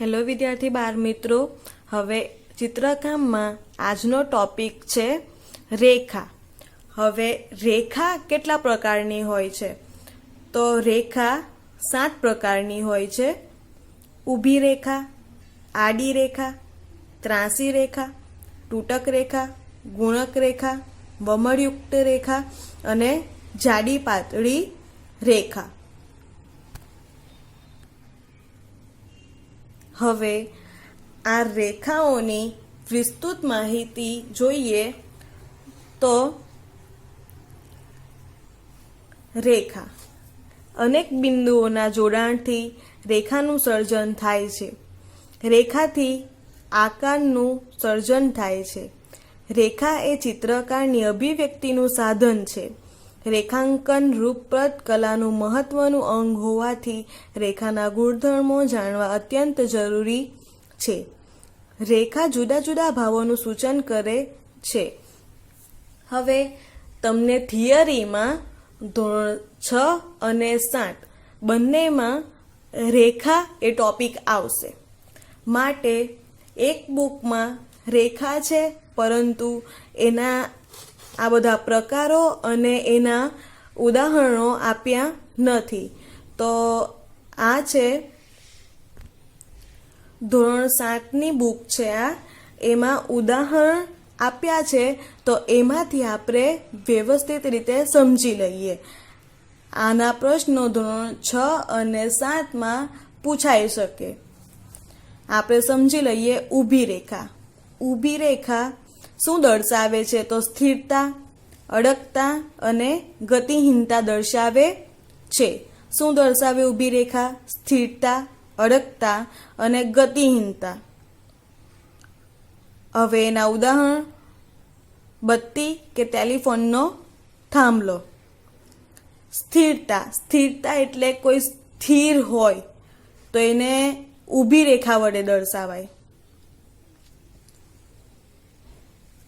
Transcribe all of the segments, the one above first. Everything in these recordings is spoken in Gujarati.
હેલો વિદ્યાર્થી બાળ મિત્રો, હવે ચિત્રકામમાં આજનો ટોપિક છે રેખા. હવે રેખા કેટલા પ્રકારની હોય છે? તો રેખા 7 પ્રકારની હોય છે. ઊભી રેખા, આડી રેખા, ત્રાંસી રેખા, તૂટક રેખા, ગુણક રેખા, વમળયુક્ત રેખા અને જાડી પાતળી રેખા. હવે આ રેખાઓની વિસ્તૃત માહિતી જોઈએ તો રેખા અનેક બિંદુઓના જોડાણથી રેખાનું સર્જન થાય છે. રેખાથી આકારનું સર્જન થાય છે. રેખા એ ચિત્રકારની અભિવ્યક્તિનું સાધન છે. રેખાંકન રૂપપ્રદ કલાનું મહત્વનું અંગ હોવાથી રેખાના ગુણધર્મો જાણવા અત્યંત જરૂરી છે. રેખા જુદા જુદા ભાવોનું સૂચન કરે છે. હવે તમને થિયરીમાં ધોરણ 6 અને 7 બંનેમાં રેખા એ ટોપિક આવશે. માટે એક બુકમાં રેખા છે, પરંતુ એના આ બધા પ્રકારો અને એના ઉદાહરણો આપ્યા નથી. તો આ છે ધોરણ 7ની બુક છે. એમાં ઉદાહરણ આપ્યા છે, તો એમાંથી આપણે વ્યવસ્થિત રીતે સમજી લઈએ. આના પ્રશ્નો ધોરણ 6 અને 7માં પૂછાઈ શકે. આપણે સમજી લઈએ. ઊભી રેખા. ઊભી રેખા શું દર્શાવે છે? તો સ્થિરતા, અડગતા અને ગતિહીનતા દર્શાવે છે. શું દર્શાવે ઊભી રેખા? સ્થિરતા, અડગતા અને ગતિહીનતા. હવે એના ઉદાહરણ: બત્તી કે ટેલિફોનનો થાંભલો. સ્થિરતા. સ્થિરતા એટલે કોઈ સ્થિર હોય તો એને ઊભી રેખા વડે દર્શાવાય.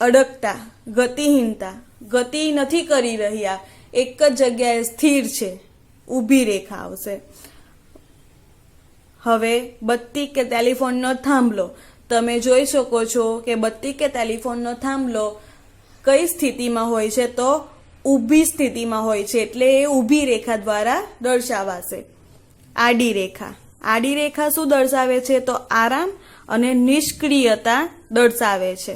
અડગતા, ગતિહીનતા, ગતિ નથી કરી રહ્યા, એક જ જગ્યાએ સ્થિર છે, ઊભી રેખા આવશે. હવે બત્તી કે ટેલિફોનનો થાંભલો. તમે જોઈ શકો છો કે બત્તી કે ટેલિફોનનો થાંભલો કઈ સ્થિતિમાં હોય છે? તો ઊભી સ્થિતિમાં હોય છે, એટલે એ ઊભી રેખા દ્વારા દર્શાવાશે. આડી રેખા. આડી રેખા શું દર્શાવે છે? તો આરામ અને નિષ્ક્રિયતા દર્શાવે છે.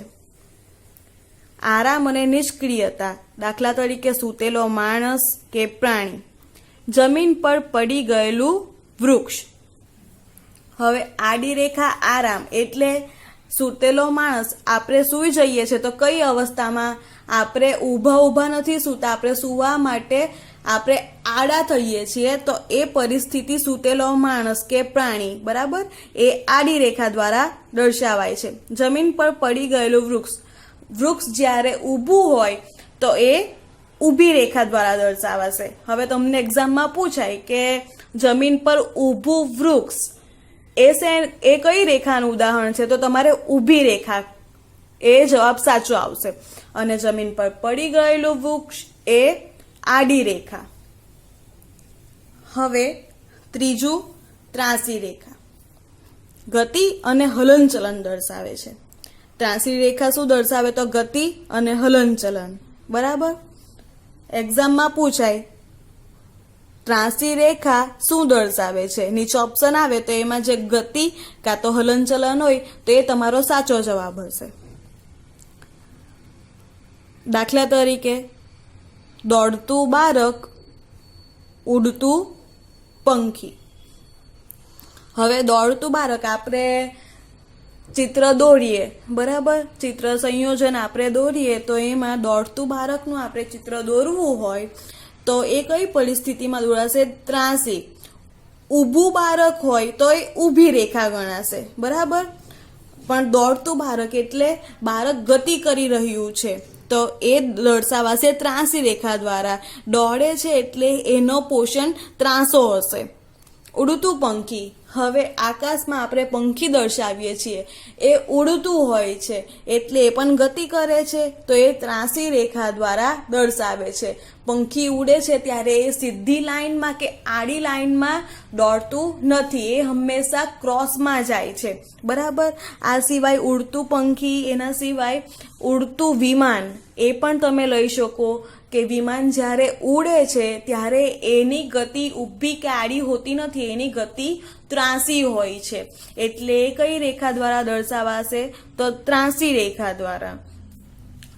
આરામ અને નિષ્ક્રિયતા. દાખલા તરીકે સૂતેલો માણસ કે પ્રાણી. જમીન પર પડી ગયેલું વૃક્ષ. હવે આડી રેખા આરામ એટલે સૂતેલો માણસ. આપણે સૂઈ જઈએ છીએ તો કઈ અવસ્થામાં? આપણે ઊભા નથી સૂતા, આપણે સૂવા માટે આપણે આડા થઈએ છીએ, તો એ પરિસ્થિતિ સૂતેલો માણસ કે પ્રાણી, બરાબર, એ આડી રેખા દ્વારા દર્શાવાય છે. જમીન પર પડી ગયેલું વૃક્ષ. વૃક્ષ જ્યારે ઊભું હોય તો એ ઊભી રેખા દ્વારા દર્શાવાશે. હવે તમને એક્ઝામમાં પૂછાય કે જમીન પર ઊભું વૃક્ષ એ કઈ રેખાનું ઉદાહરણ છે? તો તમારે ઊભી રેખા એ જવાબ સાચો આવશે. અને જમીન પર પડી ગયેલું વૃક્ષ એ આડી રેખા. હવે ત્રીજું, ત્રાંસી રેખા. ગતિ અને હલનચલન દર્શાવે છે. ત્રાંસી રેખા શું દર્શાવે? તો ગતિ અને હલનચલન, બરાબર. એક્ઝામમાં પૂછાય ત્રાંસી રેખા શું દર્શાવે છે? નીચે ઓપ્શન આવે તો એમાં જે ગતિ કાં તો હલનચલન હોય તો એ તમારો સાચો જવાબ હશે. દાખલા તરીકે દોડતું બાળક, ઉડતું પંખી. હવે દોડતું બાળક, આપણે ચિત્ર દોરીએ, બરાબર, ચિત્ર સંયોજન આપણે દોરીએ તો એમાં દોડતું બાળકનું આપણે ચિત્ર દોરવું હોય તો એ કઈ પરિસ્થિતિમાં દોરાશે? ત્રાંસી. ઊભું બાળક હોય તો એ ઊભી રેખા ગણાશે, બરાબર. પણ દોડતું બાળક એટલે બાળક ગતિ કરી રહ્યું છે, તો એ દર્શાવાશે ત્રાંસી રેખા દ્વારા. દોડે છે એટલે એનો પોષણ ત્રાંસો હશે. ઉડતું પંખી. હવે આકાશમાં આપણે પંખી દર્શાવીએ છીએ, એ ઉડતું હોય છે એટલે એ પણ ગતિ કરે છે, તો એ ત્રાંસી રેખા દ્વારા દર્શાવે છે. પંખી ઉડે છે ત્યારે એ સીધી લાઈનમાં કે આડી લાઈનમાં દોડતું નથી, એ હંમેશા ક્રોસમાં જાય છે. બરાબર. આ સિવાય ઉડતું પંખી, એના સિવાય ઉડતું વિમાન, એ પણ તમે લઈ શકો કે વિમાન જ્યારે ઉડે છે ત્યારે એની ગતિ ઊભી કે આડી હોતી નથી, એની ગતિ ત્રાંસી હોય છે. એટલે કઈ રેખા દ્વારા દર્શાવાશે? તો ત્રાંસી રેખા દ્વારા.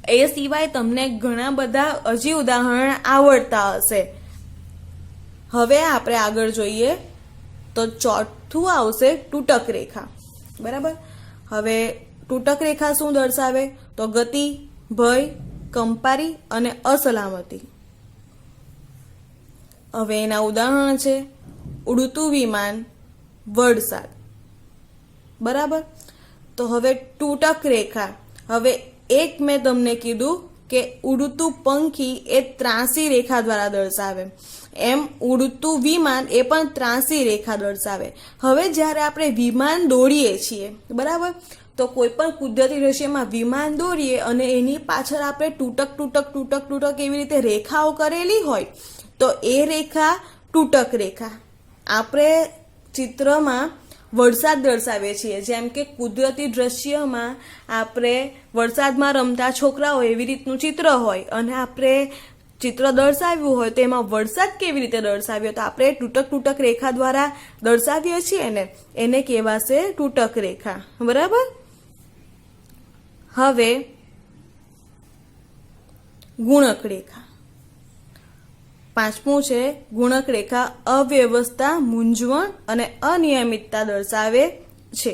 એ સિવાય તમને ઘણા બધા હજી ઉદાહરણ આવડતા હશે. હવે આપણે આગળ જોઈએ તો ચોથું આવશે તૂટક રેખા. બરાબર. હવે તૂટક રેખા શું દર્શાવે? તો ગતિ, ભય, કંપારી અને અસલામતી. હવે એના ઉદાહરણ છે ઉડતું વિમાન, વરસાદ. બરાબર. તો હવે તૂટક રેખા, હવે એક મેં તમને કીધું કે ઉડતું પંખી એ ત્રાંસી રેખા દ્વારા દર્શાવે, એમ ઉડતું વિમાન એ પણ ત્રાંસી રેખા દર્શાવે. હવે જ્યારે આપણે વિમાન દોડીએ છીએ, બરાબર, તો કોઈ પણ કુદરતી દ્રશ્યમાં વિમાન દોરીએ અને એની પાછળ આપણે તૂટક એવી રીતે રેખાઓ કરેલી હોય તો એ રેખા તૂટક રેખા. આપણે ચિત્રમાં વરસાદ દર્શાવીએ છીએ, જેમ કે કુદરતી દ્રશ્યમાં આપણે વરસાદમાં રમતા છોકરાઓ એવી રીતનું ચિત્ર હોય અને આપણે ચિત્ર દર્શાવ્યું હોય તો એમાં વરસાદ કેવી રીતે દર્શાવ્યો તો આપણે તૂટક રેખા દ્વારા દર્શાવીએ છીએ ને, એને કહેવાશે તૂટક રેખા. બરાબર. હવે ગુણક રેખા. પાંચમું છે ગુણક રેખા. અવ્યવસ્થા, મૂંઝવણ અને અનિયમિતતા દર્શાવે છે.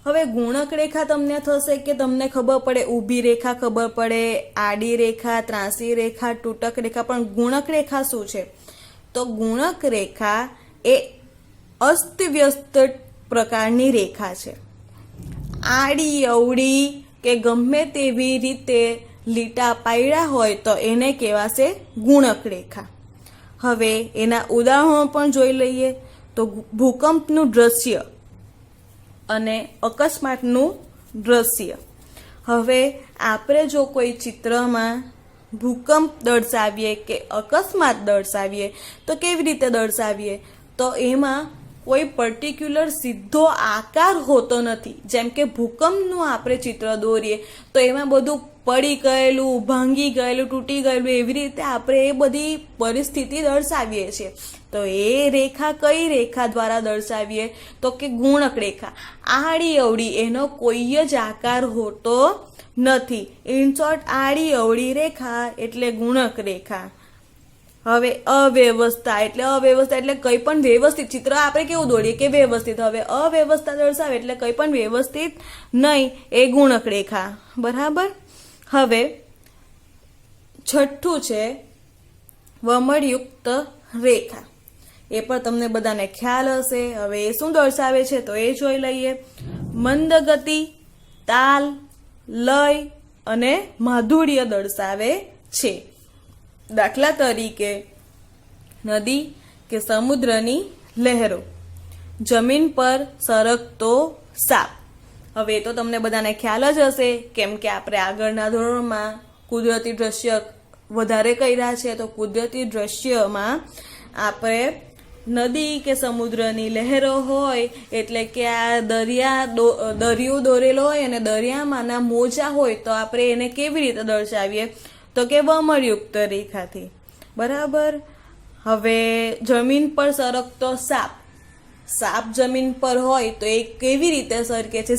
હવે ગુણક રેખા તમને થશે કે તમને ખબર પડે ઊભી રેખા ખબર પડે, આડી રેખા, ત્રાંસી રેખા, તૂટક રેખા, પણ ગુણક રેખા શું છે? તો ગુણક રેખા એ અસ્તવ્યસ્ત પ્રકારની રેખા છે. આડી અવળી કે ગમે તેવી રીતે લીટા પાડ્યા હોય તો એને કહેવાશે ગુણક રેખા. હવે એના ઉદાહરણો પણ જોઈ લઈએ તો ભૂકંપનું દ્રશ્ય અને અકસ્માતનું દ્રશ્ય. હવે આપણે જો કોઈ ચિત્રમાં ભૂકંપ દર્શાવીએ કે અકસ્માત દર્શાવીએ તો કેવી રીતે દર્શાવીએ? તો એમાં કોઈ પર્ટિક્યુલર સીધો આકાર હોતો નથી. જેમ કે ભૂકંપનું આપણે ચિત્ર દોરીએ તો એમાં બધું પડી ગયેલું, ભાંગી ગયેલું, તૂટી ગયેલું, એવી રીતે આપણે એ બધી પરિસ્થિતિ દર્શાવીએ છીએ. તો એ રેખા કઈ રેખા દ્વારા દર્શાવીએ? તો કે ગુણક રેખા. આડી અવળી એનો કોઈ જ આકાર હોતો નથી. ઇન શોર્ટ, આડી અવળી રેખા એટલે ગુણક રેખા. હવે અવ્યવસ્થા એટલે કંઈ પણ વ્યવસ્થિત, ચિત્ર આપણે કેવું દોરીએ કે વ્યવસ્થિત, હવે અવ્યવસ્થા દર્શાવે એટલે કંઈ પણ વ્યવસ્થિત નહીં, એ ગુણક રેખા. બરાબર. હવે છઠ્ઠું છે વમળયુક્ત રેખા. એ પણ તમને બધાને ખ્યાલ હશે. હવે એ શું દર્શાવે છે તો એ જોઈ લઈએ. મંદ ગતિ, તાલ, લય અને માધુર્ય દર્શાવે છે. દાખલા તરીકે નદી કે સમુદ્રની લહેરો, જમીન પર સરકતો સાપ. હવે તો તમને બધાને ખ્યાલ જ હશે, કેમ કે આપણે આગળના ધોરણમાં કુદરતી દ્રશ્ય વધારે કર્યા છે. તો કુદરતી દ્રશ્યમાં આપણે નદી કે સમુદ્રની લહેરો હોય એટલે કે આ દરિયો દોરેલો હોય અને દરિયામાંના મોજા હોય તો આપણે એને કેવી રીતે દર્શાવીએ? તો કે વમળયુક્ત રેખાથી. બરાબર. હવે જમીન પર સરકતો સાપ જમીન પર હોય તો એ કેવી રીતે સરકે છે?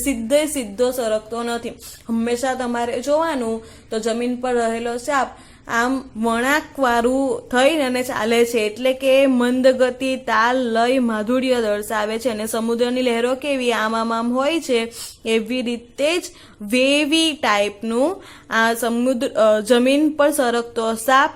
સીધો સરકતો નથી. હંમેશા તમારે જોવાનું તો જમીન પર રહેલો સાપ આમ વળાંકવાળું થઈને ચાલે છે, એટલે કે મંદ ગતિ, તાલ, લય, માધુર્ય દર્શાવે છે. અને સમુદ્રની લહેરો કેવી આમ હોય છે, એવી રીતે જ વેવી ટાઈપનું આ જમીન પર સરકતો સાપ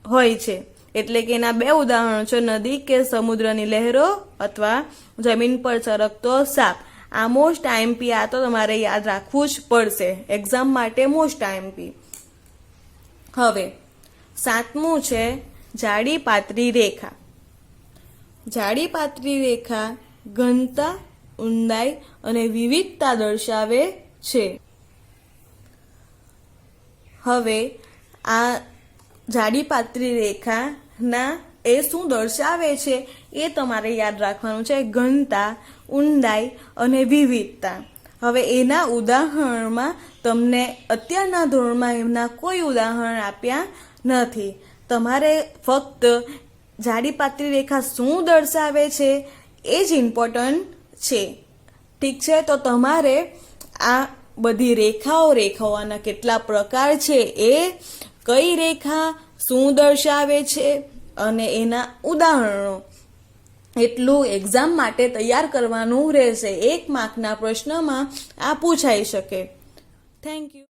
હોય છે. એટલે કે એના બે ઉદાહરણો છે, નદી કે સમુદ્રની લહેરો અથવા જમીન પર સરકતો સાપ. આ મોસ્ટ આઈએમપી, આ તો તમારે યાદ રાખવું જ પડશે એક્ઝામ માટે, મોસ્ટ આઈએમપી. હવે સાતમું છે જાડી પાતળી રેખા. જાડી પાતળી રેખા ઘનતા, ઊંડાઈ અને વિવિધતા દર્શાવે છે. હવે આ જાડી પાતળી રેખાના એ શું દર્શાવે છે એ તમારે યાદ રાખવાનું છે. ઘનતા, ઊંડાઈ અને વિવિધતા. હવે એના ઉદાહરણમાં તમને અત્યારના ધોરણમાં એમના કોઈ ઉદાહરણ આપ્યા નથી. તમારે ફક્ત જાડી પાતળી રેખા શું દર્શાવે છે એ જ ઇમ્પોર્ટન્ટ છે. ઠીક છે, તો તમારે આ બધી રેખાઓના કેટલા પ્રકાર છે, એ કઈ રેખા શું દર્શાવે છે અને એના ઉદાહરણો, એટલું એક્ઝામ માટે તૈયાર કરવાનું રહેશે. 1 માર્કના પ્રશ્નમાં આ પૂછાઈ શકે. Thank you.